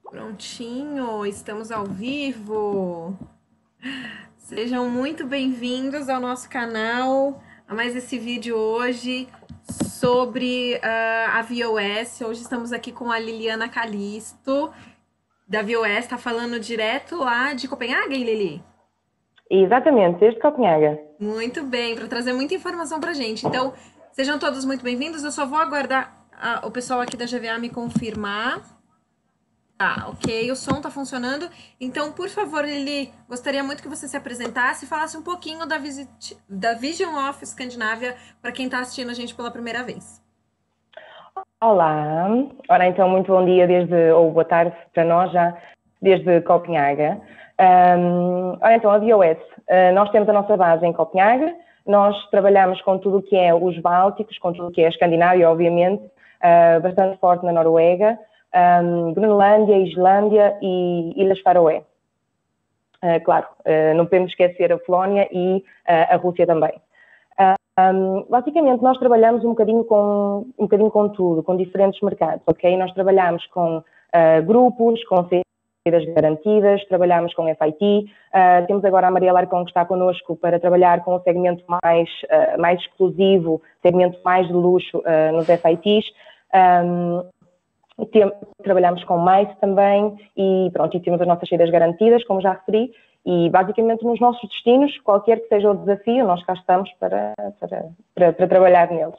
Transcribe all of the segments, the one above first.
Prontinho, estamos ao vivo. Sejam muito bem-vindos ao nosso canal, a mais esse vídeo hoje sobre a VOS. Hoje estamos aqui com a Liliana Calisto, da VOS, está falando direto lá de Copenhague, Lili? Exatamente, desde Copenhaga. Muito bem, para trazer muita informação para a gente. Então, sejam todos muito bem-vindos. Eu só vou aguardar o pessoal aqui da GVA me confirmar. Tá, ok, o som tá funcionando. Então, por favor, Lili, gostaria muito que você se apresentasse e falasse um pouquinho da Vision of Scandinavia para quem está assistindo a gente pela primeira vez. Olá, ora então muito bom dia ou boa tarde para nós já, desde Copenhaga. Ora então, a VOS, nós temos a nossa base em Copenhaga, nós trabalhamos com tudo o que é os Bálticos, com tudo o que é a Escandinávia, obviamente, bastante forte na Noruega, Groenlândia, Islândia e Ilhas Faroé. Claro, não podemos esquecer a Polónia e a Rússia também. Basicamente, nós trabalhamos um bocadinho com tudo, com diferentes mercados, ok? Nós trabalhamos com grupos, com saídas garantidas, trabalhamos com FIT, temos agora a Maria Larcon que está connosco para trabalhar com o segmento mais exclusivo, segmento mais de luxo nos FITs. Trabalhamos com mais também e pronto, e temos as nossas saídas garantidas, como já referi, e basicamente nos nossos destinos, qualquer que seja o desafio, nós cá estamos para trabalhar neles.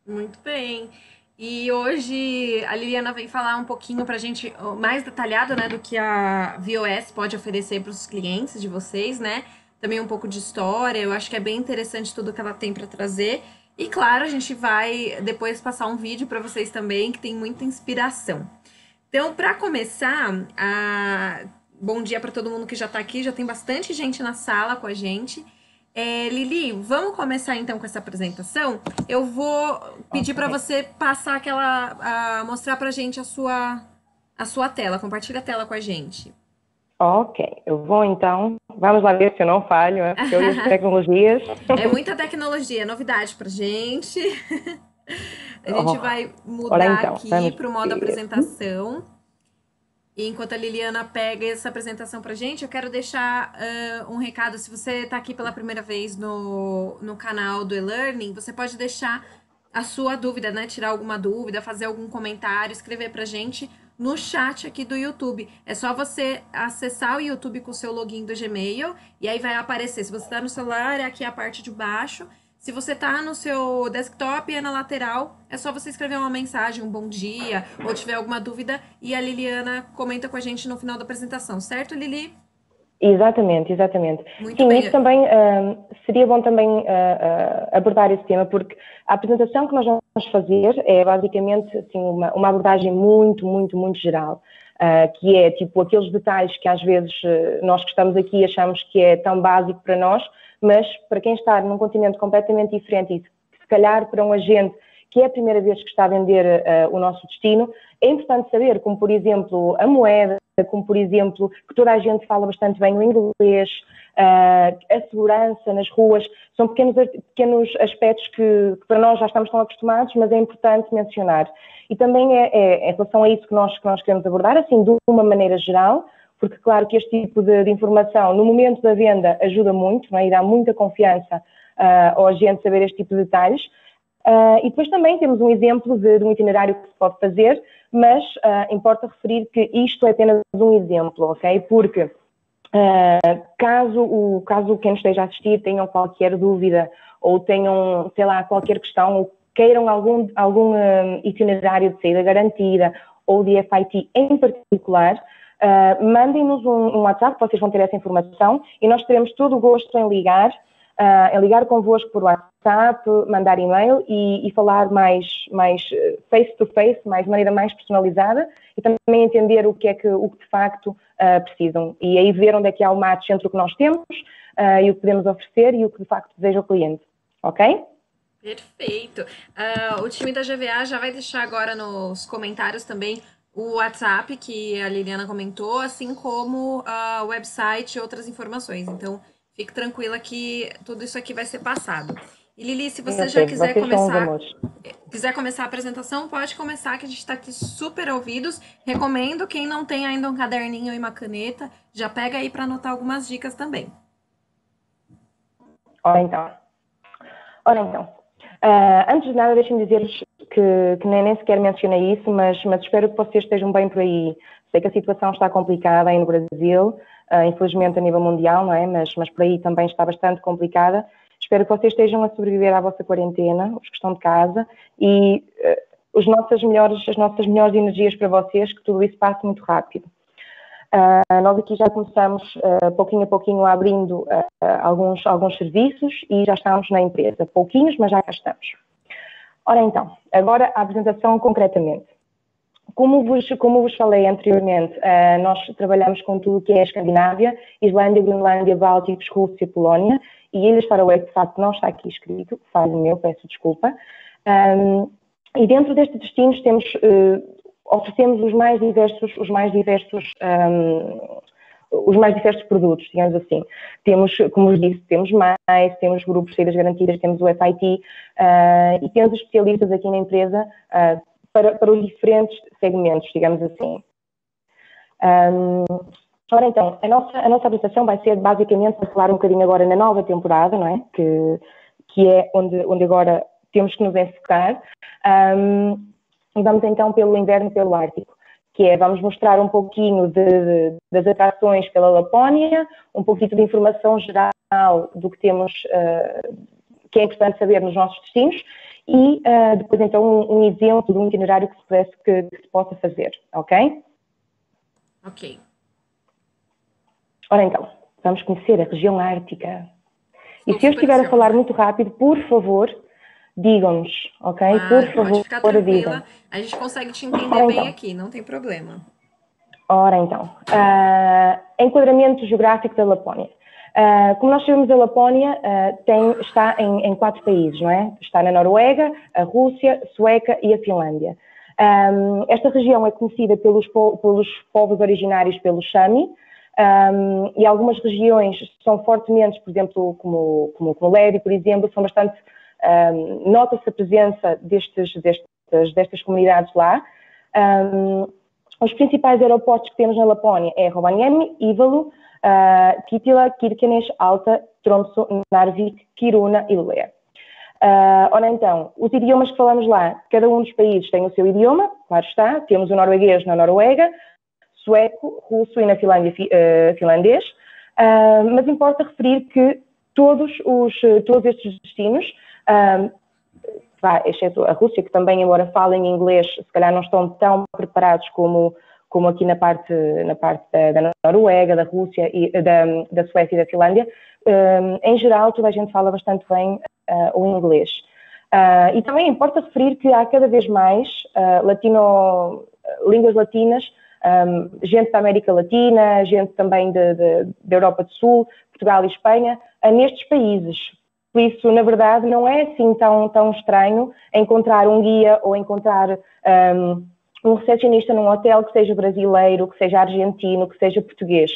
Muito bem. E hoje a Liliana vem falar um pouquinho para a gente mais detalhado, né, do que a VOS pode oferecer para os clientes de vocês, né? Também um pouco de história. Eu acho que é bem interessante tudo que ela tem para trazer. E claro, a gente vai depois passar um vídeo para vocês também que tem muita inspiração. Então, para começar, bom dia para todo mundo que já está aqui. Já tem bastante gente na sala com a gente. Lili, vamos começar então com essa apresentação. Eu vou pedir para Ok. você passar mostrar para a gente a sua tela. Compartilha a tela com a gente. Ok, eu vou então, vamos lá ver se eu não falho, porque eu e as tecnologias. É muita tecnologia, é novidade para gente. A gente Oh, vai ora mudar então, aqui vamos para o modo ver. apresentação. E enquanto a Liliana pega essa apresentação pra gente, eu quero deixar um recado. Se você está aqui pela primeira vez no canal do e-learning, você pode deixar a sua dúvida, né? Tirar alguma dúvida, fazer algum comentário, escrever pra gente no chat aqui do YouTube. É só você acessar o YouTube com o seu login do Gmail e aí vai aparecer. Se você está no celular, é aqui a parte de baixo. Se você tá no seu desktop, é na lateral. É só você escrever uma mensagem, um bom dia, ou tiver alguma dúvida, e a Liliana comenta com a gente no final da apresentação, certo, Lili? Exatamente, exatamente. Muito Sim, bem. isso também seria bom também abordar esse tema, porque a apresentação que nós vamos fazer é basicamente assim, uma abordagem muito, muito, muito geral, que é tipo aqueles detalhes que às vezes nós que estamos aqui achamos que é tão básico para nós, mas para quem está num continente completamente diferente e se calhar para um agente que é a primeira vez que está a vender o nosso destino, é importante saber, como por exemplo a moeda, como por exemplo que toda a gente fala bastante bem o inglês, a segurança nas ruas, são pequenos aspectos que para nós já estamos tão acostumados, mas é importante mencionar. E também é em relação a isso que nós queremos abordar, assim, de uma maneira geral, porque claro que este tipo de informação no momento da venda ajuda muito, não é? E dá muita confiança ao agente saber este tipo de detalhes. E depois também temos um exemplo de um itinerário que se pode fazer, mas importa referir que isto é apenas um exemplo, ok? Porque caso quem esteja a assistir tenham qualquer dúvida ou tenham, sei lá, qualquer questão ou queiram algum itinerário de saída garantida ou de FIT em particular, mandem-nos um WhatsApp, vocês vão ter essa informação e nós teremos todo o gosto em ligar convosco por WhatsApp, mandar e-mail e falar mais face to face, de maneira mais personalizada e também entender o que de facto precisam. E aí ver onde é que há o match entre o que nós temos e o que podemos oferecer e o que de facto deseja o cliente. Ok? Perfeito. O time da GVA já vai deixar agora nos comentários também o WhatsApp que a Liliana comentou, assim como o website e outras informações. Então, fique tranquila que tudo isso aqui vai ser passado. E Lili, se você Eu já sei, vocês são uns amores. quiser começar a apresentação, pode começar, que a gente está aqui super ouvidos. Recomendo, quem não tem ainda um caderninho e uma caneta, já pega aí para anotar algumas dicas também. Ora então. Antes de nada, deixem-me dizer-vos que nem sequer mencionei isso, mas espero que vocês estejam bem por aí. Sei que a situação está complicada aí no Brasil, infelizmente a nível mundial, não é? Mas por aí também está bastante complicada. Espero que vocês estejam a sobreviver à vossa quarentena, os que estão de casa, e as nossas melhores energias para vocês, que tudo isso passe muito rápido. Nós aqui já começamos, pouquinho a pouquinho, abrindo alguns serviços e já estamos na empresa. Pouquinhos, mas já cá estamos. Ora então, agora a apresentação concretamente. Como vos falei anteriormente, nós trabalhamos com tudo o que é a Escandinávia, Islândia, Groenlândia, Bálticos, Rússia, Polónia e Ilhas Faroé, que de facto não está aqui escrito, falho meu, peço desculpa. E dentro destes destinos oferecemos os mais diversos produtos, digamos assim. Temos, como vos disse, temos mais, temos grupos de saídas garantidas, temos o FIT e temos especialistas aqui na empresa para os diferentes segmentos, digamos assim. Ora então, a nossa apresentação vai ser basicamente para falar um bocadinho agora na nova temporada, não é? Que é onde agora temos que nos enfocar. E vamos então pelo inverno e pelo Ártico, que é, vamos mostrar um pouquinho das atrações pela Lapónia, um pouquinho de informação geral do que temos, que é importante saber nos nossos destinos, e depois então um exemplo de um itinerário que se possa fazer, ok? Ok. Ora então, vamos conhecer a região ártica. E se eu estiver a falar muito rápido, por favor, digam-nos, ok? Por favor, pode ficar tranquila. avisem. A gente consegue te entender bem aqui, não tem problema. Ora então, enquadramento geográfico da Lapónia. Como nós sabemos, a Lapónia está em 4 países, não é? Está na Noruega, a Rússia, a Suécia e a Finlândia. Esta região é conhecida pelos povos originários, pelos Sami, e algumas regiões são fortemente, por exemplo, como Lério, por exemplo, são bastante... nota-se a presença destas comunidades lá. Os principais aeroportos que temos na Lapónia é Rovaniemi, Ivalo, Kitila, Kirkenes, Alta, Tromsø, Narvik, Kiruna e Luleå. Ora então, os idiomas que falamos lá, cada um dos países tem o seu idioma, claro está, temos o norueguês na Noruega, sueco, russo e na Finlândia finlandês, mas importa referir que todos estes destinos, exceto a Rússia, que também, embora falem inglês, se calhar não estão tão preparados como aqui na parte da Noruega, da Rússia, da Suécia e da Finlândia. Em geral, toda a gente fala bastante bem o inglês. E também importa referir que há cada vez mais línguas latinas, gente da América Latina, gente também da Europa do Sul, Portugal e Espanha, nestes países. Por isso, na verdade, não é assim tão estranho encontrar um guia ou encontrar um recepcionista num hotel que seja brasileiro, que seja argentino, que seja português.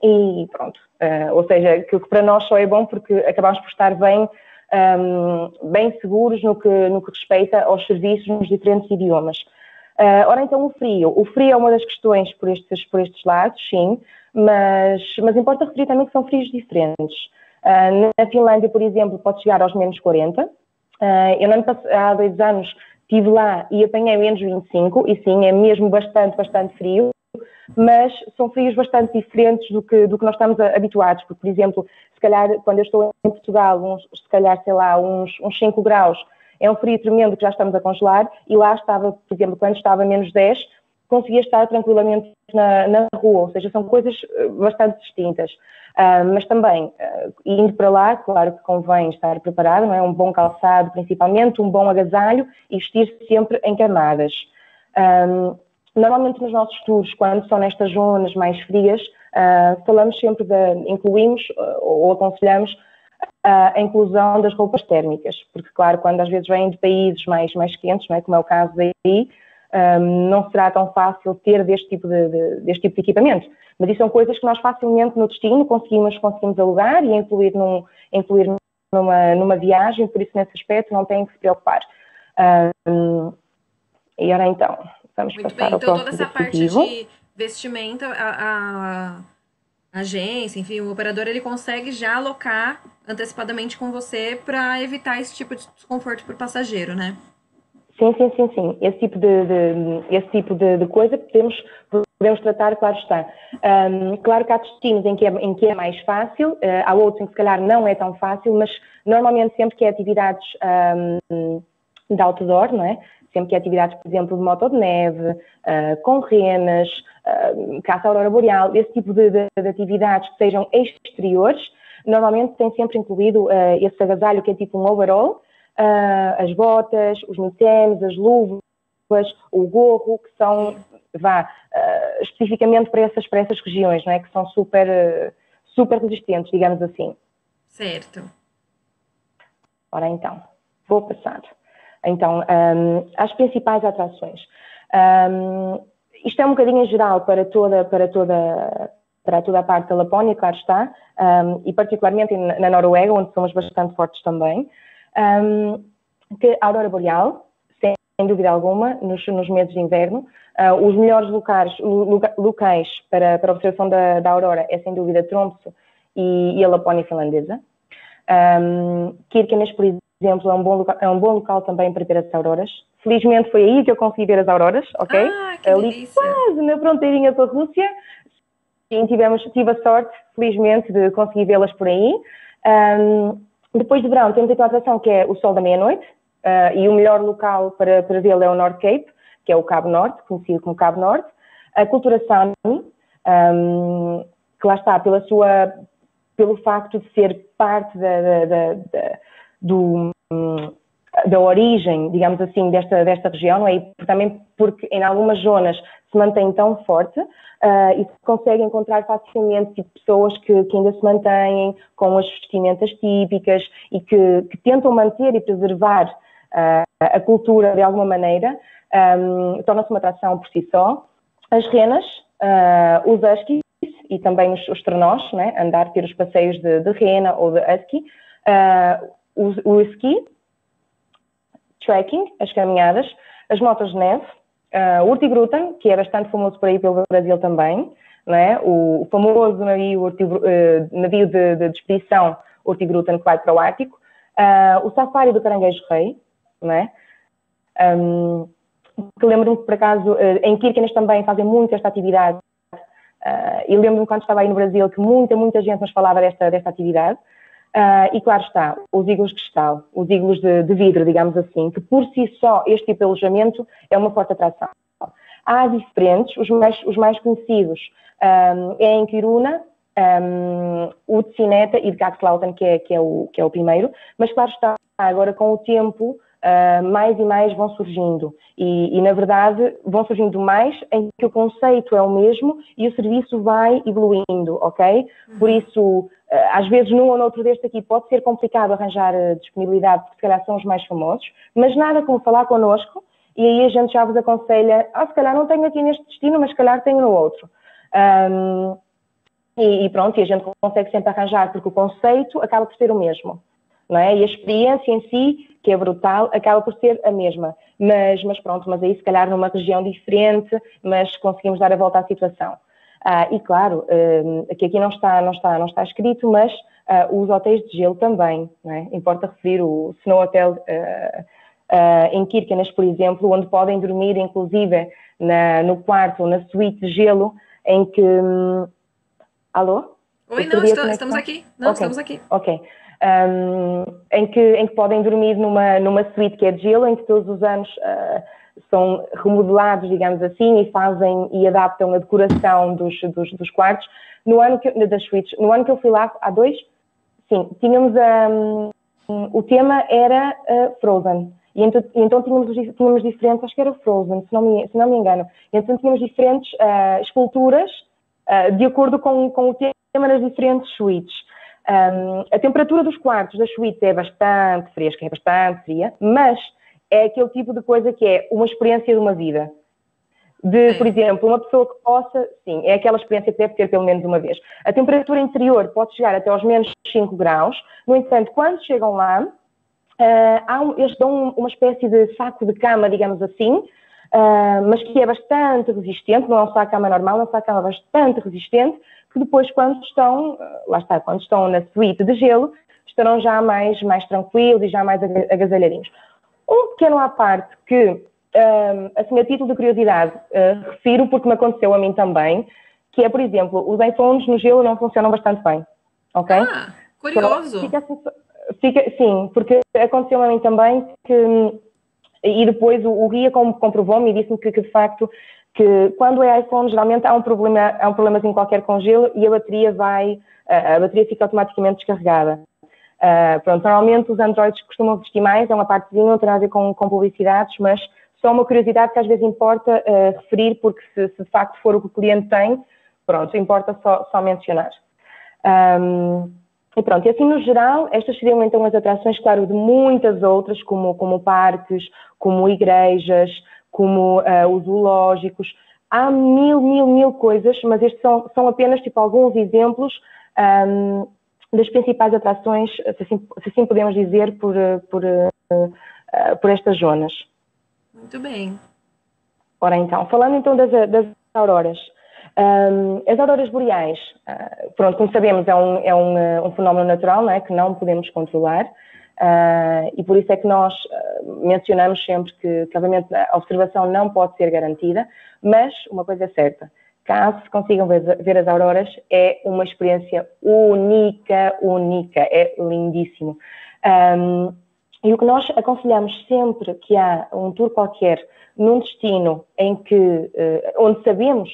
E pronto. Ou seja, que para nós só é bom porque acabamos por estar bem seguros no que respeita aos serviços nos diferentes idiomas. Ora, então, o frio. O frio é uma das questões por estes lados, sim, mas importa referir também que são frios diferentes. Na Finlândia, por exemplo, pode chegar aos menos 40. Eu há 2 anos estive lá e apanhei menos 25, e sim, é mesmo bastante frio, mas são frios bastante diferentes do que nós estamos habituados, porque, por exemplo, se calhar quando eu estou em Portugal, se calhar, sei lá, uns 5 graus, é um frio tremendo que já estamos a congelar, e lá estava, por exemplo, quando estava menos 10, conseguia estar tranquilamente na rua, ou seja, são coisas bastante distintas. Mas também, indo para lá, claro que convém estar preparado, não é? Um bom calçado, principalmente, um bom agasalho e vestir-se sempre em camadas. Normalmente nos nossos tours, quando são nestas zonas mais frias, falamos sempre incluímos ou aconselhamos a inclusão das roupas térmicas, porque, claro, quando às vezes vêm de países mais quentes, não é? Como é o caso daí, não será tão fácil ter deste tipo de equipamento. Mas isso são coisas que nós facilmente no destino conseguimos alugar e incluir numa viagem, por isso nesse aspecto não têm que se preocupar. E ora então, vamos Muito passar bem. ao Então, toda próximo essa parte diapositivo. de vestimenta, a agência, enfim, o operador, ele consegue já alocar antecipadamente com você para evitar esse tipo de desconforto para o passageiro, né? Sim, sim, sim, sim. Esse tipo de coisa podemos tratar, claro está. Claro que há destinos em que é mais fácil, há outros em que se calhar não é tão fácil, mas normalmente sempre que é atividades de outdoor, não é? Sempre que é atividades, por exemplo, de moto de neve, com renas, caça à aurora boreal, esse tipo de atividades que sejam exteriores, normalmente tem sempre incluído esse agasalho que é tipo um overall, as botas, os mitenes, as luvas, o gorro, que são, especificamente para essas regiões, não é? Que são super resistentes, digamos assim. Certo. Ora então, vou passar. Então, as principais atrações. Isto é um bocadinho em geral para toda a parte da Lapónia, claro está, e particularmente na Noruega, onde somos bastante fortes também. Que a aurora boreal, sem dúvida alguma, nos meses de inverno. Os melhores locais para a observação da aurora é, sem dúvida, Tromsø e a Lapónia finlandesa. Kirkenes, por exemplo, é um bom local também para ver as auroras. Felizmente foi aí que eu consegui ver as auroras, ok? Que ali delícia. Quase na fronteirinha com a Rússia. Sim, tive a sorte, felizmente, de conseguir vê-las por aí. Depois de verão temos então a atração que é o Sol da Meia-Noite, e o melhor local para vê-lo é o North Cape, que é o Cabo Norte, conhecido como Cabo Norte. A cultura Sámi, que lá está, pelo facto de ser parte da origem, digamos assim, desta região, não é? E também porque em algumas zonas se mantém tão forte e se consegue encontrar facilmente tipo, pessoas que ainda se mantêm com as vestimentas típicas e que tentam manter e preservar a cultura de alguma maneira, torna-se uma atração por si só. As renas, os huskies e também os trenós, né? Andar, ter os passeios de rena ou de husky, o ski, trekking, as caminhadas, as motos de neve, o Hurtigruten, que é bastante famoso por aí pelo Brasil também, não é? O famoso navio de expedição Hurtigruten que vai para o Ártico, o safari do Caranguejo-Rei, não é? Que lembro-me que, por acaso, em Kirkenes também fazem muito esta atividade, e lembro-me quando estava aí no Brasil que muita gente nos falava desta atividade. E claro está, os iglos de cristal, os iglos de vidro, digamos assim, que por si só este tipo de alojamento é uma forte atração. Há diferentes, os mais conhecidos é em Kiruna, o de Sineta e de Kazlauten, que é o primeiro, mas claro está, agora com o tempo mais e mais vão surgindo e na verdade vão surgindo mais em que o conceito é o mesmo e o serviço vai evoluindo, ok? Por isso, às vezes num ou noutro deste aqui pode ser complicado arranjar disponibilidade porque se calhar são os mais famosos, mas nada como falar connosco e aí a gente já vos aconselha, se calhar não tenho aqui neste destino, mas se calhar tenho no outro. E pronto, e a gente consegue sempre arranjar porque o conceito acaba por ser o mesmo. Não é? E a experiência em si, que é brutal, acaba por ser a mesma. Mas pronto, mas aí se calhar numa região diferente, mas conseguimos dar a volta à situação. E claro, que aqui não está escrito, mas os hotéis de gelo também, não é? Importa referir o Snow Hotel em Kirkenes, por exemplo, onde podem dormir inclusive no quarto ou na suíte de gelo, em que... Alô? Oi, não, estamos aqui. Não, okay. Estamos aqui. Ok. Em que podem dormir numa suíte que é de gelo, em que todos os anos são remodelados, digamos assim, e adaptam a decoração dos quartos. Das suítes. No ano que eu fui lá, há 2, sim, tínhamos o tema era Frozen. E então tínhamos diferentes, acho que era Frozen, se não me engano. Então tínhamos diferentes esculturas de acordo com o tema nas diferentes suítes. A temperatura dos quartos das suítes é bastante fresca, é bastante fria, mas é aquele tipo de coisa que é uma experiência de uma vida. De, por exemplo, uma pessoa que possa, sim, é aquela experiência que deve ter pelo menos uma vez. A temperatura interior pode chegar até aos menos 5 graus, no entanto, quando chegam lá, eles dão uma espécie de saco de cama, digamos assim, mas que é bastante resistente, não é um saco de cama normal, é um saco de cama bastante resistente, que depois quando estão, lá está, quando estão na suíte de gelo, estarão já mais tranquilos e já mais agasalhadinhos. Um pequeno à parte que, assim, a título de curiosidade, refiro porque me aconteceu a mim também, que é, por exemplo, os iPhones no gelo não funcionam bastante bem, ok? Ah, curioso. Sim, porque aconteceu a mim também que, e depois o guia comprovou-me e disse-me que de facto, que quando é iPhone, geralmente há um problemazinho qualquer com gelo e a bateria fica automaticamente descarregada. Pronto, normalmente os Androids costumam vestir mais, é uma partezinha, não tem nada a ver com publicidades, mas só uma curiosidade que às vezes importa referir, porque se de facto for o que o cliente tem, pronto, importa só mencionar. E pronto, e assim no geral, estas seriam então as atrações, claro, de muitas outras, como parques, como igrejas, como os zoológicos. Há mil coisas, mas estes são apenas tipo alguns exemplos das principais atrações, se assim podemos dizer, por estas zonas. Muito bem. Ora então, falando então das auroras. As auroras boreais, pronto, como sabemos, é um fenómeno natural, não é? Que não podemos controlar, e por isso é que nós mencionamos sempre que, obviamente, a observação não pode ser garantida, mas uma coisa é certa, caso se consigam ver as auroras, é uma experiência única, é lindíssimo. E o que nós aconselhamos sempre que há um tour qualquer num destino em que, onde sabemos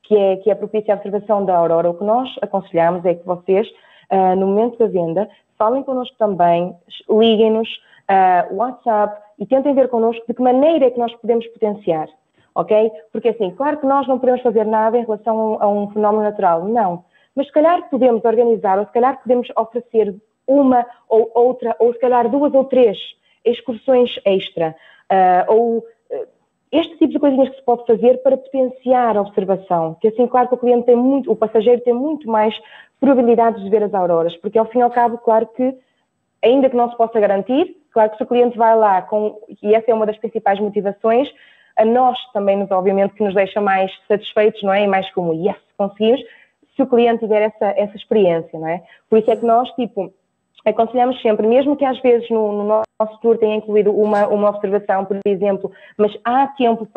que é propícia à observação da aurora, o que nós aconselhamos é que vocês, no momento da venda, falem connosco também, liguem-nos, WhatsApp, e tentem ver connosco de que maneira é que nós podemos potenciar, ok? Porque assim, claro que nós não podemos fazer nada em relação a um fenómeno natural, não. Mas se calhar podemos organizar, ou se calhar podemos oferecer uma ou outra, ou se calhar 2 ou 3 excursões extra, este tipo de coisinhas que se pode fazer para potenciar a observação, que assim, claro que o passageiro tem muito mais probabilidades de ver as auroras, porque ao fim e ao cabo, claro que, ainda que não se possa garantir, claro que se o cliente vai lá e essa é uma das principais motivações, a nós também, obviamente, que nos deixa mais satisfeitos, não é? E mais como, yes, conseguimos, se o cliente tiver essa experiência, não é? Por isso é que nós, aconselhamos sempre, mesmo que às vezes no nosso tour tenha incluído uma observação, por exemplo, mas há tempo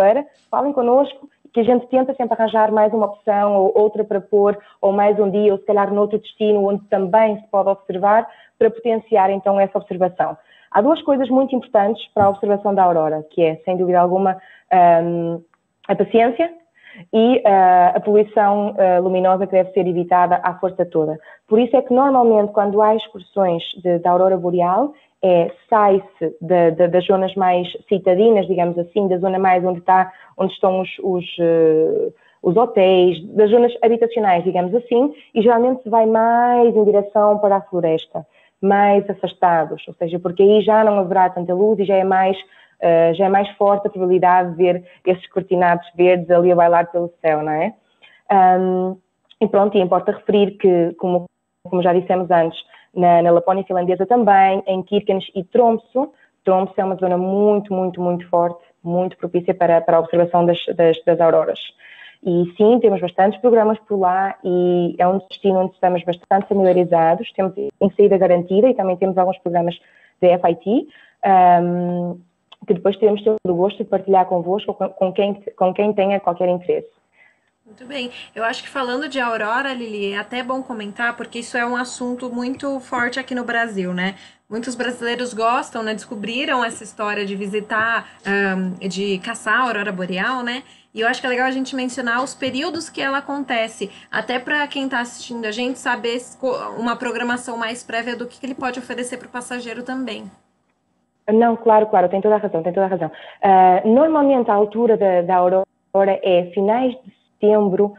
falem connosco, que a gente tenta sempre arranjar mais uma opção ou outra para pôr, ou mais um dia, ou se calhar noutro destino onde também se pode observar, para potenciar então essa observação. Há 2 coisas muito importantes para a observação da aurora, que é, sem dúvida alguma, a paciência e a poluição luminosa que deve ser evitada à força toda. Por isso é que normalmente quando há excursões da aurora boreal, sai-se das zonas mais citadinas, digamos assim, da zona mais onde estão os hotéis, das zonas habitacionais, digamos assim, e geralmente se vai mais em direção para a floresta, mais afastados, ou seja, porque aí já não haverá tanta luz e já é mais forte a probabilidade de ver esses cortinados verdes ali a bailar pelo céu, não é? E pronto, e importa referir que, como já dissemos antes, na Lapónia finlandesa também, em Kirkenes e Tromsø é uma zona muito forte, muito propícia para a observação das auroras. E sim, temos bastantes programas por lá e é um destino onde estamos bastante familiarizados, temos em saída garantida e também temos alguns programas de FIT, que depois teremos todo o gosto de partilhar convosco, com quem tenha qualquer interesse. Muito bem. Eu acho que falando de aurora, Lili, é até bom comentar, porque isso é um assunto muito forte aqui no Brasil, né? Muitos brasileiros gostam, né? Descobriram essa história de visitar, de caçar a aurora boreal, né? E eu acho que é legal a gente mencionar os períodos que ela acontece, até para quem está assistindo a gente saber uma programação mais prévia do que ele pode oferecer para o passageiro também. Não, claro, tem toda a razão. Normalmente a altura da aurora é finais de setembro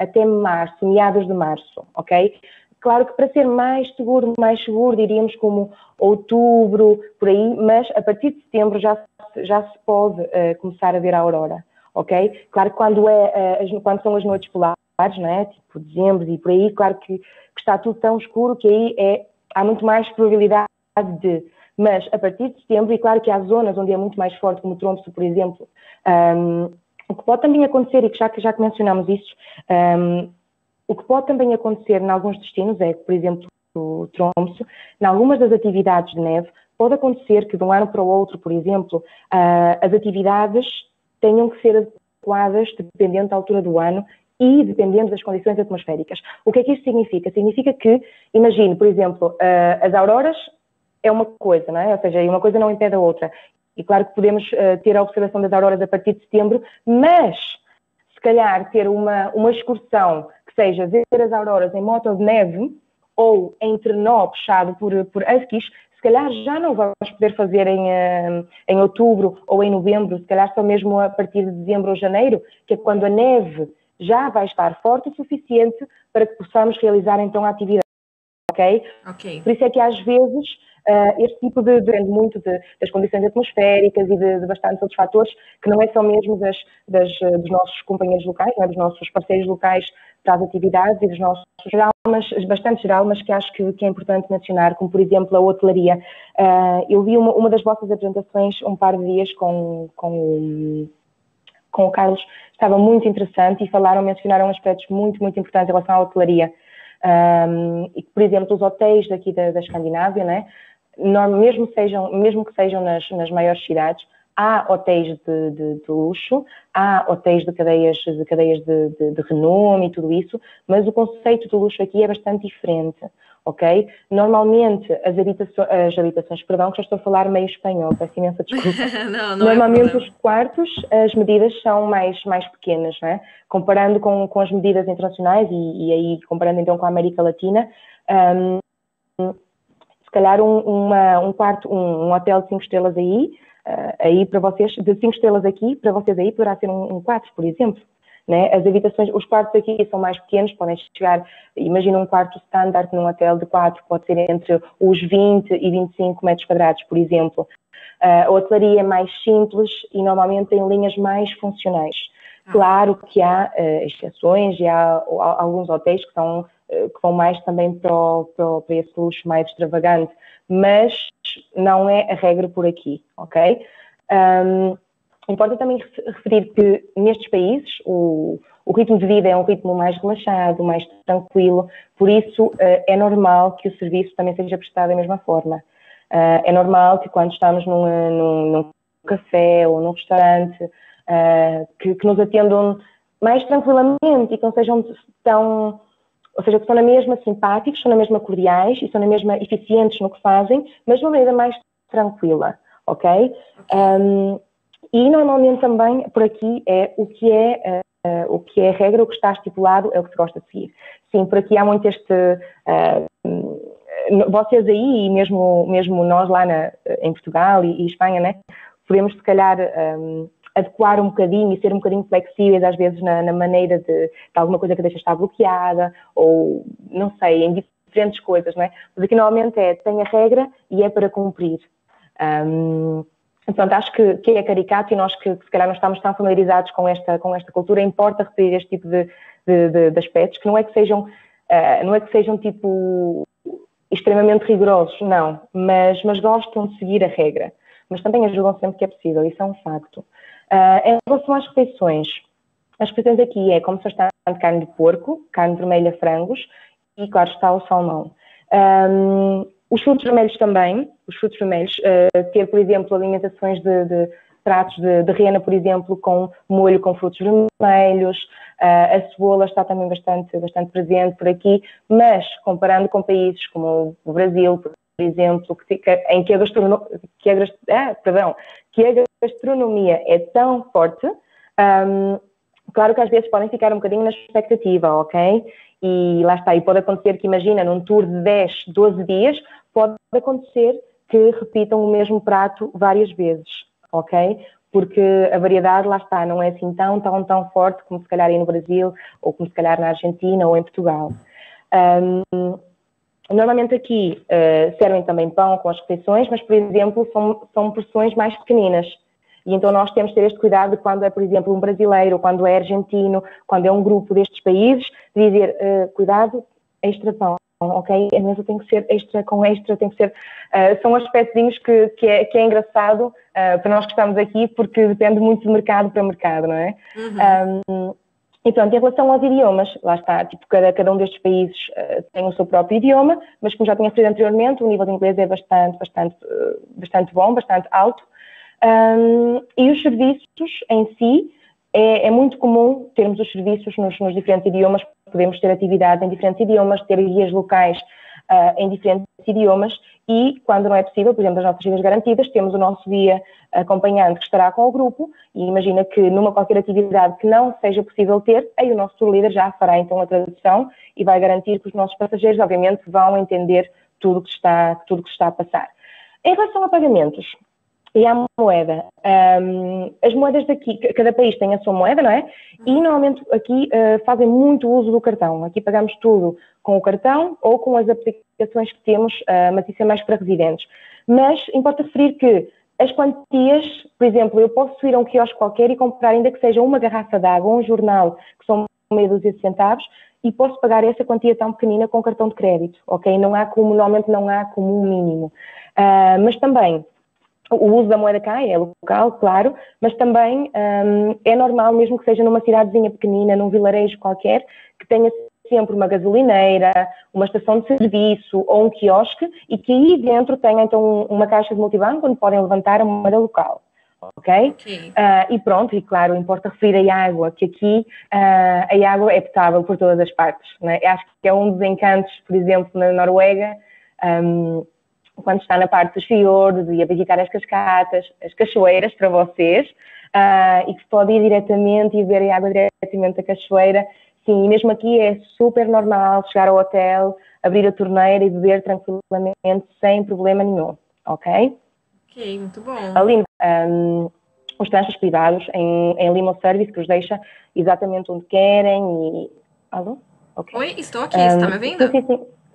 até março, meados de março, ok? Claro que para ser mais seguro, diríamos como outubro, por aí, mas a partir de setembro já se pode começar a ver a aurora, ok? Claro que quando são as noites polares, não é? Tipo dezembro e por aí, claro que está tudo tão escuro que aí há muito mais probabilidade de... Mas a partir de setembro, e claro que há zonas onde é muito mais forte, como Tromsø, por exemplo, o que pode também acontecer, e que já que mencionamos isso, o que pode também acontecer em alguns destinos é que, por exemplo, o Tromsø, em algumas das atividades de neve, pode acontecer que de um ano para o outro, por exemplo, as atividades tenham que ser adequadas dependendo da altura do ano e dependendo das condições atmosféricas. O que é que isto significa? Significa que, imagine, por exemplo, as auroras é uma coisa, não é? Ou seja, uma coisa não impede a outra. E claro que podemos ter a observação das auroras a partir de setembro, mas se calhar ter uma excursão que seja ver as auroras em moto de neve ou em trenó puxado por huskies, se calhar já não vamos poder fazer em outubro ou em novembro, se calhar só mesmo a partir de dezembro ou janeiro, que é quando a neve já vai estar forte o suficiente para que possamos realizar então a atividade, ok? Por isso é que às vezes este tipo depende muito das condições atmosféricas e de bastantes outros fatores, que não é só mesmo dos nossos companheiros locais, não é? Dos nossos parceiros locais para as atividades e dos nossos geral, mas bastante geral, mas que acho que é importante mencionar, como por exemplo a hotelaria. Eu vi uma das vossas apresentações um par de dias com o Carlos, estava muito interessante e mencionaram aspectos muito, muito importantes em relação à hotelaria. E, por exemplo, os hotéis daqui da Escandinávia, né? Mesmo que sejam nas maiores cidades, há hotéis de luxo, há hotéis de cadeias de renome e tudo isso, mas o conceito de luxo aqui é bastante diferente, ok? Normalmente as habitações, perdão, que já estou a falar meio espanhol, peço imensa desculpa. Não Normalmente os quartos, as medidas são mais pequenas, não é? Comparando com as medidas internacionais e aí comparando então com a América Latina, se calhar um quarto, um hotel de 5 estrelas aí para vocês, de 5 estrelas aqui, para vocês aí poderá ser um 4, por exemplo. Né? As habitações, os quartos aqui são mais pequenos, podem chegar, imagina um quarto standard num hotel de 4, pode ser entre os 20 e 25 metros quadrados, por exemplo. A hotelaria é mais simples e normalmente tem linhas mais funcionais. Claro que há exceções e há alguns hotéis que vão mais também para esse luxo mais extravagante, mas não é a regra por aqui, ok? Importa também referir que nestes países o ritmo de vida é um ritmo mais relaxado, mais tranquilo, por isso é normal que o serviço também seja prestado da mesma forma. É normal que quando estamos num café ou num restaurante, que nos atendam mais tranquilamente e que não sejam tão... Ou seja, que são na mesma simpáticos, são na mesma cordiais e são na mesma eficientes no que fazem, mas de uma maneira mais tranquila, ok? E normalmente também por aqui o que é regra, o que está estipulado é o que se gosta de seguir. Sim, por aqui há muito vocês aí e mesmo nós lá em Portugal e Espanha, né? Podemos se calhar adequar um bocadinho e ser um bocadinho flexíveis às vezes na maneira de alguma coisa que deixa estar bloqueada ou, não sei, em diferentes coisas, não é? Mas aqui normalmente tem a regra e é para cumprir. Portanto, acho que é caricato e nós que se calhar não estamos tão familiarizados com esta cultura, importa referir este tipo de aspectos, que não é que sejam tipo extremamente rigorosos, não, mas gostam de seguir a regra, mas também ajudam sempre que é possível, isso é um facto. Em relação às refeições, as refeições aqui como se está de carne de porco, carne vermelha, frangos e, claro, está o salmão. Os frutos vermelhos também, ter, por exemplo, alimentações de pratos de rena, por exemplo, com molho com frutos vermelhos, a cebola está também bastante presente por aqui, mas comparando com países como o Brasil, por exemplo, em que a gastronomia é tão forte, claro que às vezes podem ficar um bocadinho na expectativa, ok? E lá está, e pode acontecer que, imagina, num tour de 10, 12 dias, pode acontecer que repitam o mesmo prato várias vezes, ok? Porque a variedade, lá está, não é assim tão forte como se calhar aí no Brasil, ou como se calhar na Argentina ou em Portugal. Normalmente aqui servem também pão com as refeições, mas, por exemplo, são porções mais pequeninas. E então nós temos de ter este cuidado de quando é, por exemplo, um brasileiro, quando é argentino, quando é um grupo destes países, de dizer, cuidado, extra pão, ok? A mesa tem que ser extra com extra, tem que ser... são aspectos que é engraçado para nós que estamos aqui, porque depende muito de mercado para mercado, não é? E pronto, em relação aos idiomas, lá está, tipo, cada um destes países tem o seu próprio idioma, mas como já tinha referido anteriormente, o nível de inglês é bastante bom, bastante alto. E os serviços em si, é muito comum termos os serviços nos diferentes idiomas, podemos ter atividade em diferentes idiomas, ter guias locais em diferentes idiomas e, quando não é possível, por exemplo, as nossas vidas garantidas, temos o nosso guia acompanhante que estará com o grupo e imagina que numa qualquer atividade que não seja possível ter, aí o nosso tour leader já fará então a tradução e vai garantir que os nossos passageiros, obviamente, vão entender tudo que está a passar. Em relação a pagamentos e à moeda, as moedas daqui, cada país tem a sua moeda, não é? E normalmente aqui fazem muito uso do cartão. Aqui pagamos tudo com o cartão ou com as aplicações que temos, mas isso é mais para residentes. Mas importa referir que as quantias, por exemplo, eu posso ir a um quiosque qualquer e comprar, ainda que seja uma garrafa de água ou um jornal, que são meia dúzia de centavos, e posso pagar essa quantia tão pequenina com cartão de crédito, ok? Normalmente não há como um mínimo. Mas também, o uso da moeda cá é local, claro, mas também é normal, mesmo que seja numa cidadezinha pequenina, num vilarejo qualquer, que tenha sempre uma gasolineira, uma estação de serviço ou um quiosque e que aí dentro tenha então uma caixa de multibanco onde podem levantar a moeda local. Ok? E pronto, e claro, importa referir a água, que aqui a água é potável por todas as partes. Né? Acho que é um dos encantos, por exemplo, na Noruega, quando está na parte dos fiordes e a visitar as cascatas, as cachoeiras para vocês, e que se pode ir diretamente e ver a água diretamente da cachoeira. Sim, e mesmo aqui é super normal chegar ao hotel, abrir a torneira e beber tranquilamente, sem problema nenhum, ok? Ok, muito bom. Ali, os transferes privados em Limo Service, que os deixa exatamente onde querem e... Alô? Okay. Oi, estou aqui, está me ouvindo?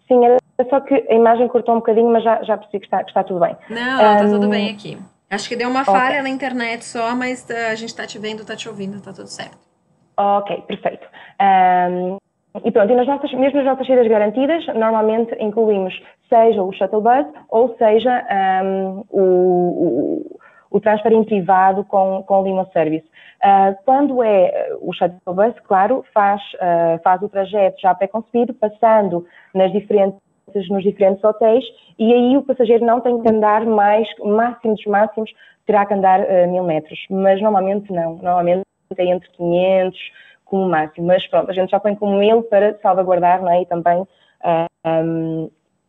Sim, era só que a imagem cortou um bocadinho, mas já percebi que está tudo bem. Não, está tudo bem aqui. Acho que deu uma falha na internet só, mas a gente está te vendo, está te ouvindo, está tudo certo. Ok, perfeito. E pronto, e mesmo nas nossas saídas garantidas, normalmente incluímos seja o shuttle bus ou seja o transfer em privado com o Limo Service. Quando é o shuttle bus, claro, faz o trajeto já pré-concebido, passando nos diferentes hotéis, e aí o passageiro não tem que andar mais, máximo dos máximos, terá que andar 1000 metros, mas normalmente não, normalmente é entre 500 como máximo, mas pronto, a gente já põe como 1000 para salvaguardar, não é? E também,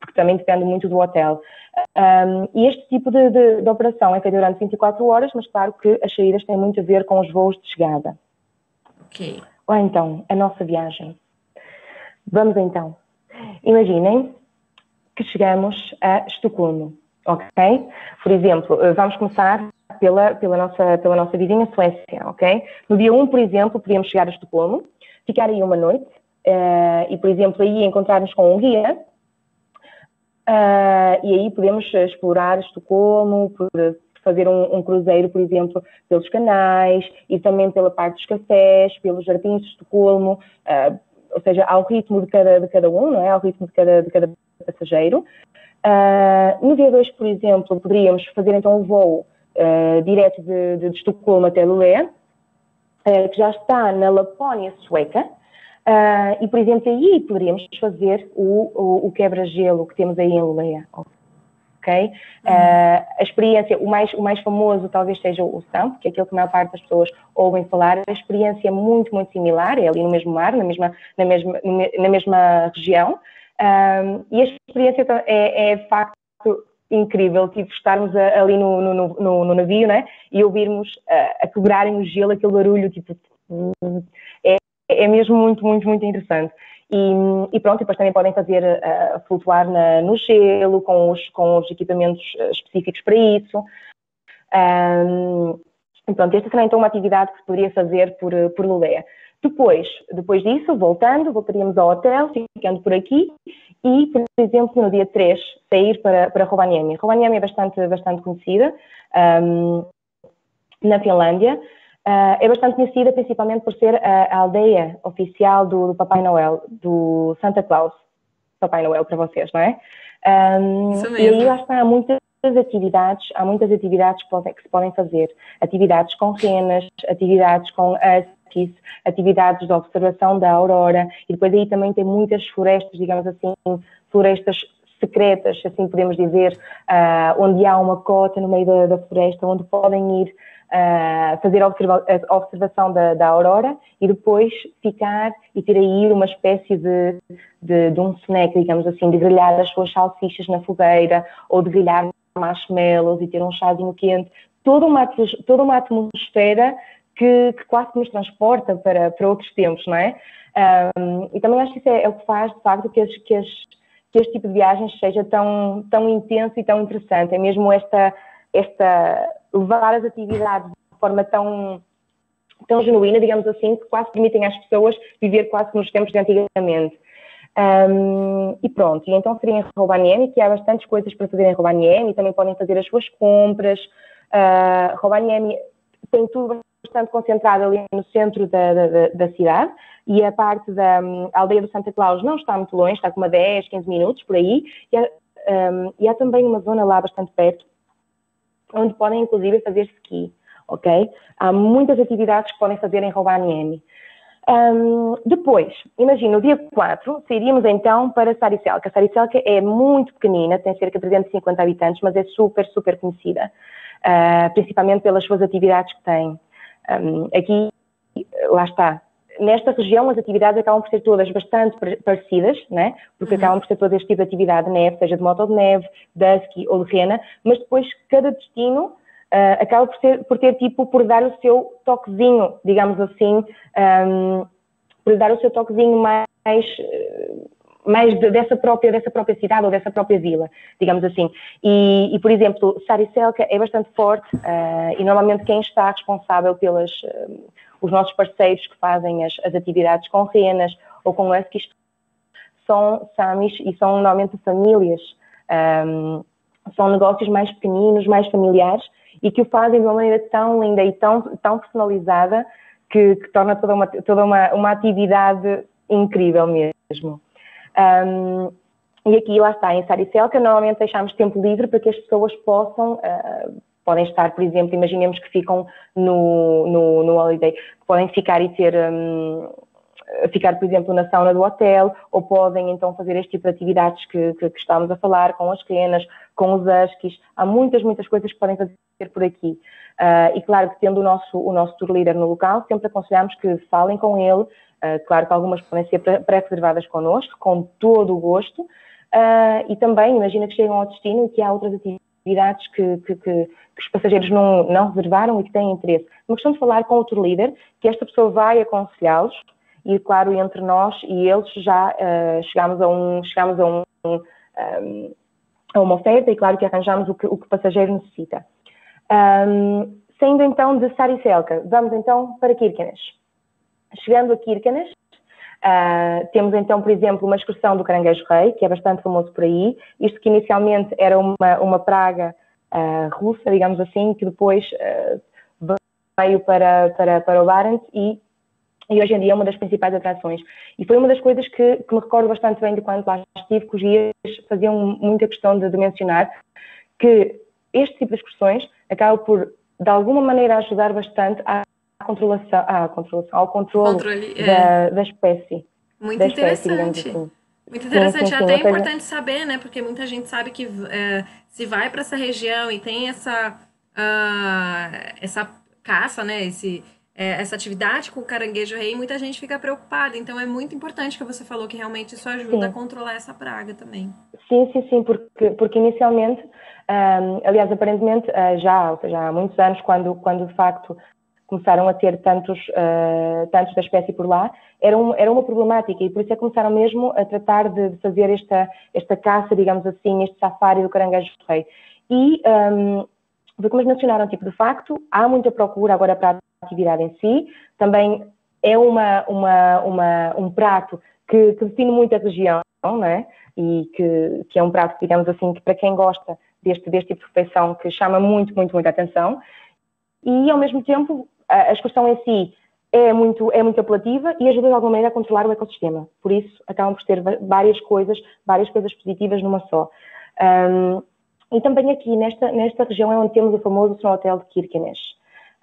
porque também depende muito do hotel. E este tipo de operação é feita durante 24 horas, mas claro que as saídas têm muito a ver com os voos de chegada. Ok. Ou então, a nossa viagem. Vamos então. Imaginem que chegamos a Estocolmo, ok? Por exemplo, vamos começar pela nossa vizinha Suécia, ok? No dia 1, por exemplo, podíamos chegar a Estocolmo, ficar aí uma noite e, por exemplo, aí encontrar-nos com um guia e aí podemos explorar Estocolmo, fazer um cruzeiro, por exemplo, pelos canais e também pela parte dos cafés, pelos jardins de Estocolmo, ou seja, ao ritmo de cada um, não é? Ao ritmo de cada passageiro. No dia 2, por exemplo, poderíamos fazer então um voo direto de Estocolmo até Luleå, que já está na Lapónia sueca, e, por exemplo, aí poderíamos fazer o quebra-gelo que temos aí em Luleå. Okay? A experiência, o mais famoso talvez seja o SAMP, que é aquilo que a maior parte das pessoas ouvem falar. A experiência é muito, muito similar, é ali no mesmo mar, na mesma região, e a experiência é de facto incrível, tipo estarmos ali no navio, né? E ouvirmos a quebrarem o gelo, aquele barulho, tipo, é mesmo muito, muito, muito interessante. E pronto, depois também podem fazer flutuar no gelo, com os equipamentos específicos para isso. E pronto, esta também é então uma atividade que se poderia fazer por Luleå. Depois disso, voltaríamos ao hotel, ficando por aqui, e, por exemplo, no dia 3, sair para Rovaniemi. Rovaniemi é bastante conhecida, na Finlândia. É bastante conhecida principalmente por ser a aldeia oficial do Papai Noel, do Santa Claus. Papai Noel para vocês, não é? Isso E aí mesmo. lá está, há muitas atividades que se podem fazer. Atividades com renas, atividades com huskies, atividades de observação da aurora, e depois aí também tem muitas florestas, digamos assim, florestas secretas, assim podemos dizer, onde há uma cota no meio da floresta, onde podem ir fazer a observação da aurora e depois ficar e ter aí uma espécie de um snack, digamos assim, de grelhar as suas salsichas na fogueira ou de grelhar marshmallows e ter um chazinho quente. Toda uma atmosfera que quase que nos transporta para outros tempos, não é? E também acho que isso é o que faz, de facto, que este tipo de viagens seja tão intenso e tão interessante. É mesmo esta levar as atividades de forma tão genuína, digamos assim, que quase permitem às pessoas viver quase como nos tempos de antigamente. E pronto, e então seria em Rovaniemi, que há bastantes coisas para fazer em Rovaniemi, também podem fazer as suas compras. Rovaniemi tem tudo bastante concentrado ali no centro da cidade, e a parte da aldeia do Santa Claus não está muito longe, está com uma 10, 15 minutos por aí, e há também uma zona lá bastante perto, onde podem inclusive fazer ski, ok? Há muitas atividades que podem fazer em Rovaniemi. Depois, imagina, no dia 4, sairíamos então para Sariselka. Sariselka é muito pequenina, tem cerca de 350 habitantes, mas é super, super conhecida, principalmente pelas suas atividades que tem. Aqui, lá está, nesta região as atividades acabam por ser todas bastante parecidas, né? Porque acabam por ser todo este tipo de atividade de neve, seja de moto de neve, de ski ou de rena, mas depois cada destino acaba por dar o seu toquezinho, digamos assim, por dar o seu toquezinho mais dessa própria cidade ou dessa própria vila, digamos assim. E por exemplo, Sariselka é bastante forte e normalmente quem está responsável pelos nossos parceiros que fazem as atividades com renas ou com huskies são samis e são normalmente famílias. São negócios mais pequeninos, mais familiares e que o fazem de uma maneira tão linda e tão personalizada que torna toda uma atividade incrível mesmo. E aqui, lá está, em Sariselka, normalmente deixamos tempo livre para que as pessoas podem estar, por exemplo, imaginemos que ficam no holiday, podem ficar e ficar, por exemplo, na sauna do hotel, ou podem então fazer este tipo de atividades que estávamos a falar, com as renas, com os huskies. Há muitas coisas que podem fazer por aqui. E claro que tendo o nosso tour leader no local, sempre aconselhamos que falem com ele. Claro que algumas podem ser pré-reservadas connosco, com todo o gosto. E também, imagina que chegam ao destino e que há outras atividades que os passageiros não reservaram e que têm interesse. Uma questão de falar com o tour leader, que esta pessoa vai aconselhá-los, e claro, entre nós e eles já chegamos a uma oferta e claro que arranjamos o que o passageiro necessita. Saindo então de Sariselka, vamos então para Kirkenes. Chegando a Kirkenes, temos então, por exemplo, uma excursão do Caranguejo Rei, que é bastante famoso por aí. Isto que inicialmente era uma praga russa, digamos assim, que depois veio para o Barents e hoje em dia é uma das principais atrações. E foi uma das coisas que me recordo bastante bem de quando lá estive, que os guias faziam muita questão de mencionar, que este tipo de excursões acaba por, de alguma maneira, ajudar bastante ao controle da espécie. Muito interessante. Assim. Muito interessante. Sim, É até importante saber, né? Porque muita gente sabe que se vai para essa região e tem essa caça, né? Essa atividade com o caranguejo rei, muita gente fica preocupada. Então é muito importante que você falou que realmente isso ajuda a controlar essa praga também. Sim, porque inicialmente, aliás, aparentemente ou seja, há muitos anos, quando de facto começaram a ter tantos da espécie por lá, era uma problemática e por isso é que começaram mesmo a tratar de fazer esta caça, digamos assim, este safari do caranguejo rei. E, como eles mencionaram, de facto, há muita procura agora para a atividade em si, também é um prato que define muito a região, não é? E que é um prato, digamos assim, que para quem gosta deste tipo de refeição, que chama muito a atenção. e, ao mesmo tempo, a excursão em si é muito apelativa e ajuda de alguma maneira a controlar o ecossistema. Por isso, acabam por ter várias coisas positivas numa só. E também aqui, nesta região, é onde temos o famoso Snow Hotel de Kirkenes.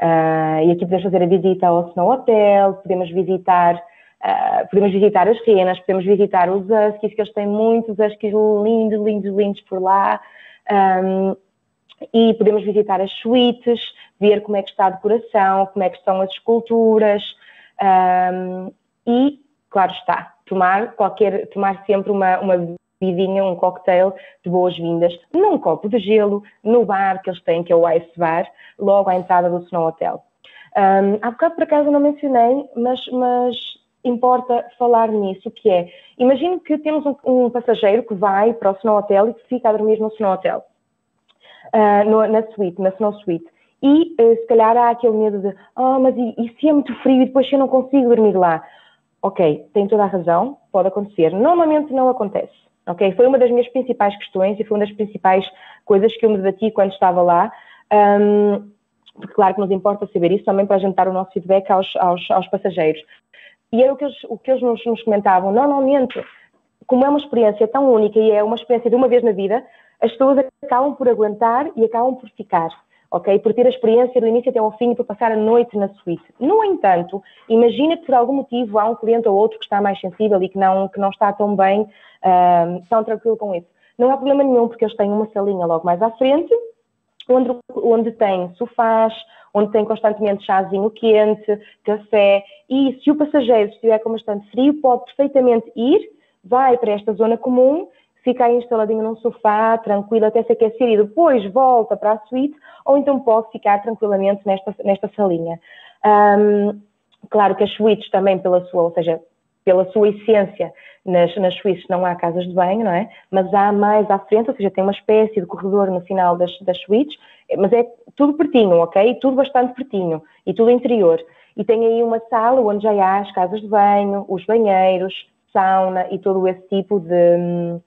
E aqui podemos fazer a visita ao Snow Hotel, podemos visitar as renas, podemos visitar os huskies, que eles têm muitos huskies lindos, lindos, lindos por lá. E podemos visitar as suítes, ver como é que está a decoração, como é que estão as esculturas. E, claro está, tomar sempre uma bebidinha, um cocktail de boas-vindas, num copo de gelo, no bar que eles têm, que é o Ice Bar, logo à entrada do Snow Hotel. Há bocado, por acaso, não mencionei, mas importa falar nisso, que é, imagine que temos um passageiro que vai para o Snow Hotel e que fica a dormir no Snow Hotel, na Snow Suite. E, se calhar, há aquele medo de, mas e se é muito frio e depois eu não consigo dormir lá? Ok, tem toda a razão, pode acontecer. Normalmente não acontece. Okay? Foi uma das minhas principais questões e foi uma das principais coisas que eu me debati quando estava lá, porque claro que nos importa saber isso também para juntar o nosso feedback aos passageiros. E era o que eles nos comentavam. Normalmente, como é uma experiência tão única e é uma experiência de uma vez na vida, as pessoas acabam por aguentar e acabam por ficar. Okay? Por ter a experiência do início até ao fim e por passar a noite na suíte. No entanto, imagina que por algum motivo há um cliente ou outro que está mais sensível e que não está tão bem, tão tranquilo com isso. Não há problema nenhum, porque eles têm uma salinha logo mais à frente, onde tem sofás, onde tem constantemente chazinho quente, café, e se o passageiro estiver com bastante frio, pode perfeitamente ir, vai para esta zona comum, fica aí instaladinho num sofá, tranquilo, até se aquecer e depois volta para a suíte, ou então pode ficar tranquilamente nesta salinha. Claro que as suítes também pela sua essência, nas suítes não há casas de banho, não é? Mas há mais à frente, ou seja, tem uma espécie de corredor no final das suítes, mas é tudo pertinho, ok? Tudo bastante pertinho, e tudo interior. E tem aí uma sala onde já há as casas de banho, os banheiros, sauna e todo esse tipo de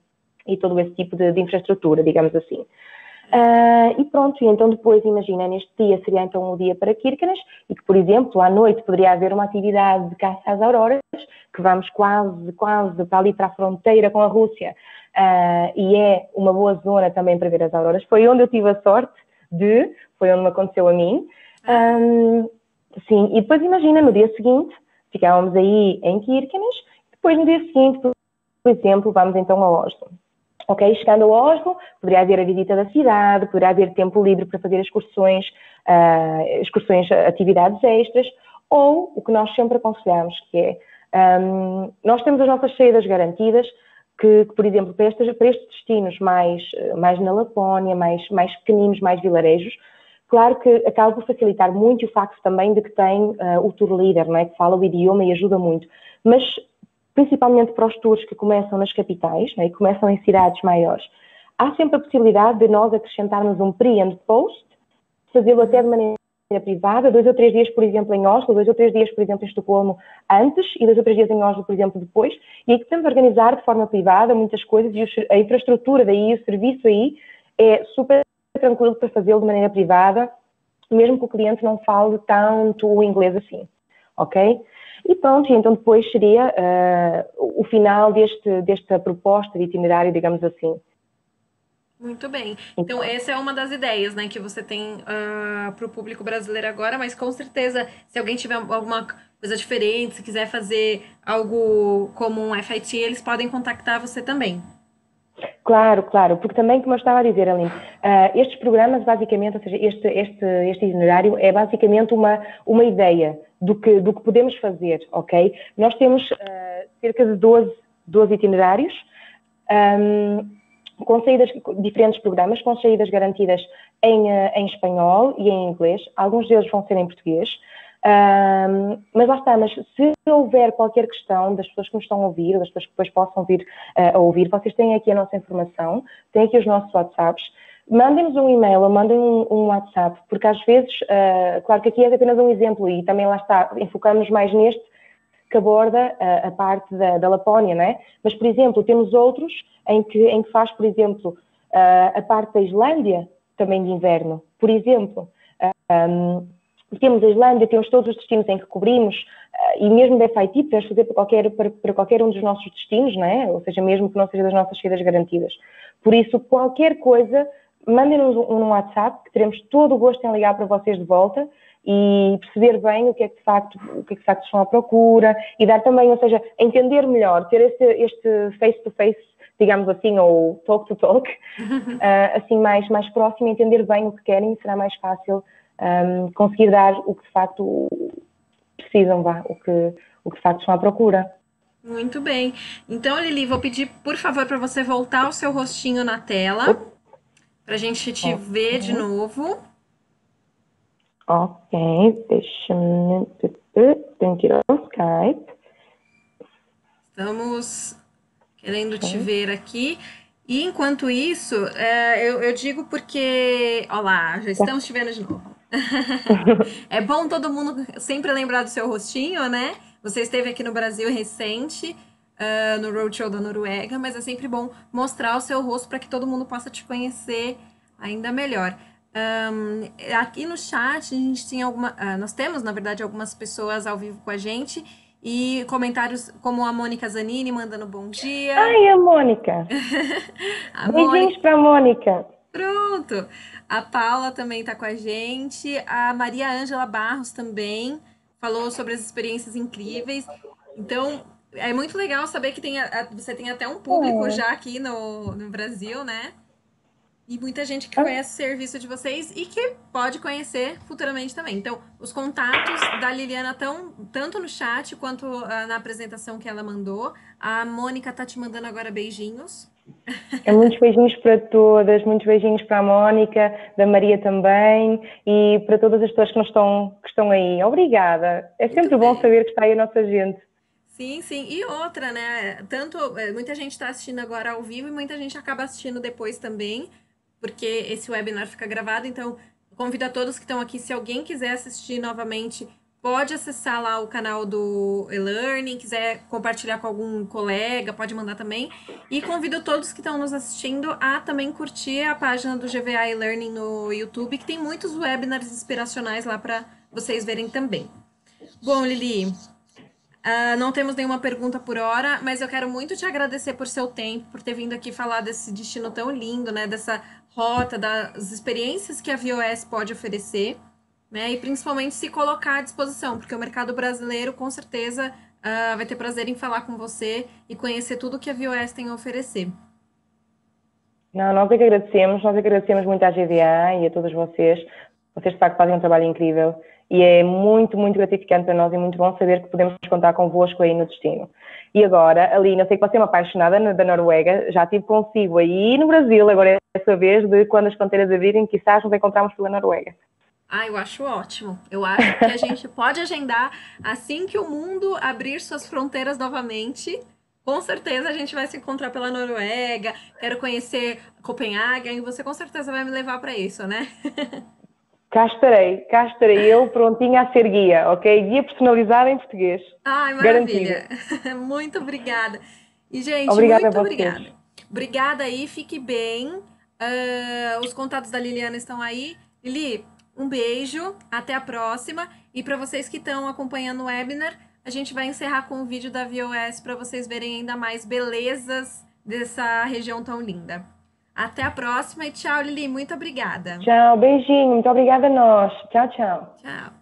infraestrutura, digamos assim. E pronto, e então depois, imagina, neste dia seria então o dia para Kirkenes e que, por exemplo, à noite poderia haver uma atividade de caça às auroras, que vamos quase para ali para a fronteira com a Rússia, e é uma boa zona também para ver as auroras. Foi onde eu tive a sorte foi onde me aconteceu a mim. Sim, e depois imagina, no dia seguinte, ficávamos aí em Kirkenes, depois no dia seguinte, por exemplo, vamos então a Oslo. Ok, chegando a Oslo, poderia haver a visita da cidade, poderia haver tempo livre para fazer excursões, atividades extras, ou o que nós sempre aconselhamos, que é, nós temos as nossas saídas garantidas, que por exemplo, para estes destinos mais na Lapónia, mais pequeninos, mais vilarejos, claro que acaba por facilitar muito o facto também de que tem o tour leader, não é? Que fala o idioma e ajuda muito, mas principalmente para os tours que começam nas capitais, né, e começam em cidades maiores, há sempre a possibilidade de nós acrescentarmos um pre and post, fazê-lo até de maneira privada, 2 ou 3 dias, por exemplo, em Oslo, 2 ou 3 dias, por exemplo, em Estocolmo antes e 2 ou 3 dias em Oslo, por exemplo, depois, e aí que podemos organizar de forma privada muitas coisas e a infraestrutura daí, o serviço aí, é super tranquilo para fazê-lo de maneira privada, mesmo que o cliente não fale tanto o inglês assim, ok? E pronto, então depois seria o final desta proposta de itinerário, digamos assim. Muito bem. Então, essa é uma das ideias, né, que você tem para o público brasileiro agora, mas com certeza, se alguém tiver alguma coisa diferente, se quiser fazer algo como um FIT, eles podem contactar você também. Claro, porque também, como eu estava a dizer, Aline, estes programas, basicamente, ou seja, este itinerário é basicamente uma ideia do que podemos fazer, ok? Nós temos cerca de 12 itinerários, com saídas, diferentes programas, com saídas garantidas em espanhol e em inglês. Alguns deles vão ser em português. Mas lá está, mas se houver qualquer questão das pessoas que nos estão a ouvir, ou das pessoas que depois possam vir a ouvir, vocês têm aqui a nossa informação, têm aqui os nossos WhatsApps, mandem-nos um e-mail ou mandem um WhatsApp, porque às vezes, claro que aqui é apenas um exemplo e também lá está, enfocamos mais neste que aborda a parte da Lapónia, não é? Mas, por exemplo, temos outros em que faz, por exemplo, a parte da Islândia, também de inverno, por exemplo. temos a Islândia, temos todos os destinos em que cobrimos, e mesmo da FIT podemos fazer para qualquer um dos nossos destinos, não é? Ou seja, mesmo que não seja das nossas saídas garantidas. Por isso, qualquer coisa, mandem-nos um WhatsApp, que teremos todo o gosto em ligar para vocês de volta e perceber bem o que é que de facto estão à procura e dar também, ou seja, entender melhor, ter este face-to-face, digamos assim, ou talk-to-talk, assim mais próximo, entender bem o que querem, será mais fácil conseguir dar o que de facto precisam, o que de facto estão à procura. Muito bem. Então, Lili, vou pedir, por favor, para você voltar o seu rostinho na tela, para a gente te ver de novo. Ok, deixa-me... Tenho que ir ao Skype. Estamos querendo te ver aqui. E enquanto isso, eu digo porque... Olha lá, já estamos te vendo de novo. É bom todo mundo sempre lembrar do seu rostinho, né? Você esteve aqui no Brasil recente, no Roadshow da Noruega, mas é sempre bom mostrar o seu rosto para que todo mundo possa te conhecer ainda melhor. Aqui no chat a gente tem nós temos, na verdade, algumas pessoas ao vivo com a gente e comentários como a Mônica Zanini mandando bom dia. Ai, a Mônica! Beijinhos para a Mônica! Pronto! A Paula também está com a gente, a Maria Ângela Barros também falou sobre as experiências incríveis. Então, é muito legal saber que você tem até um público já aqui no Brasil, né? E muita gente que conhece o serviço de vocês e que pode conhecer futuramente também. Então, os contatos da Liliana estão tanto no chat quanto na apresentação que ela mandou. A Mônica tá te mandando agora beijinhos. Muitos beijinhos para todas, muitos beijinhos para a Mónica, da Maria também e para todas as pessoas que estão aí. Obrigada. É sempre bom saber que está aí a nossa gente. Sim, sim. E outra, né? Muita gente está assistindo agora ao vivo e muita gente acaba assistindo depois também, porque esse webinar fica gravado. Então, convido a todos que estão aqui, se alguém quiser assistir novamente, pode acessar lá o canal do e-learning, quiser compartilhar com algum colega, pode mandar também. E convido todos que estão nos assistindo a também curtir a página do GVA e-learning no YouTube, que tem muitos webinars inspiracionais lá para vocês verem também. Bom, Lili, não temos nenhuma pergunta por hora, mas eu quero muito te agradecer por seu tempo, por ter vindo aqui falar desse destino tão lindo, né? Dessa rota, das experiências que a VOS pode oferecer. Né? E principalmente se colocar à disposição, porque o mercado brasileiro com certeza vai ter prazer em falar com você e conhecer tudo que a VOS tem a oferecer. Não, nós é que agradecemos muito à GVA e a todos vocês. Vocês de facto fazem um trabalho incrível e é muito, muito gratificante para nós e muito bom saber que podemos contar convosco aí no destino. E agora, Aline, eu sei que você é uma apaixonada da Noruega, já estive consigo aí no Brasil, agora é a sua vez de quando as fronteiras abrirem, quizás nos encontrarmos pela Noruega. Eu acho ótimo. Eu acho que a gente pode agendar assim que o mundo abrir suas fronteiras novamente. Com certeza a gente vai se encontrar pela Noruega. Quero conhecer Copenhague e você com certeza vai me levar para isso, né? Cá estarei eu prontinha a ser guia, ok? Guia personalizada em português. Ai, maravilha. Muito obrigada. E, gente, obrigada muito obrigada. Obrigada aí, fique bem. Os contatos da Liliana estão aí. Lili, um beijo, até a próxima. E para vocês que estão acompanhando o webinar, a gente vai encerrar com o vídeo da VOS para vocês verem ainda mais belezas dessa região tão linda. Até a próxima e tchau, Lili. Muito obrigada. Tchau, beijinho. Muito obrigada a nós. Tchau, tchau. Tchau.